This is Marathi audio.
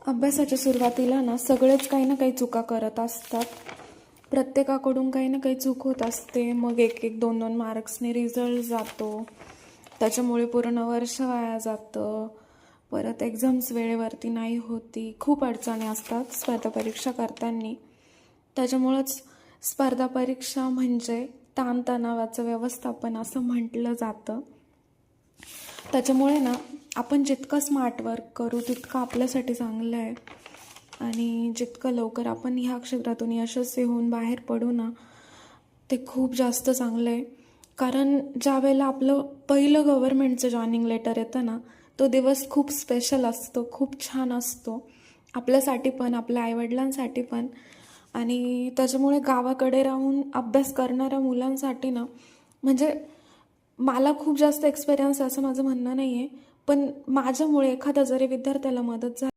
अभ्यासाच्या सुरुवातीला ना सगळेच काही ना काही चुका करत असतात. प्रत्येकाकडून काही ना काही चूक होत असते. मग एक एक दोन दोन मार्क्सने रिझल्ट जातो. त्याच्यामुळे पूर्ण वर्ष वाया जातं. परत एक्झाम्स वेळेवरती नाही होती. खूप अडचणी असतात स्पर्धा परीक्षा करताना. त्याच्यामुळंच स्पर्धा परीक्षा म्हणजे ताणतणावाचं व्यवस्थापन असं म्हटलं जातं. त्याच्यामुळे ना आपण जितकं स्मार्ट वर्क करू तितकं आपल्यासाठी चांगलं आहे. आणि जितकं लवकर आपण ह्या क्षेत्रातून यशस्वी होऊन बाहेर पडू ना, ते खूप जास्त चांगलं आहे. कारण ज्या वेळेला आपलं पहिलं गव्हर्नमेंटचं जॉईनिंग लेटर येतं ना, तो दिवस खूप स्पेशल असतो, खूप छान असतो आपल्यासाठी पण, आपल्या आईवडिलांसाठी पण. आणि त्याच्यामुळे गावाकडे राहून अभ्यास करणाऱ्या मुलांसाठी ना, म्हणजे मला खूप जास्त एक्सपिरियन्स आहे असं माझं म्हणणं नाही आहे, पण माझ्यामुळे एखाद्या जरी विद्यार्थ्याला मदत झाली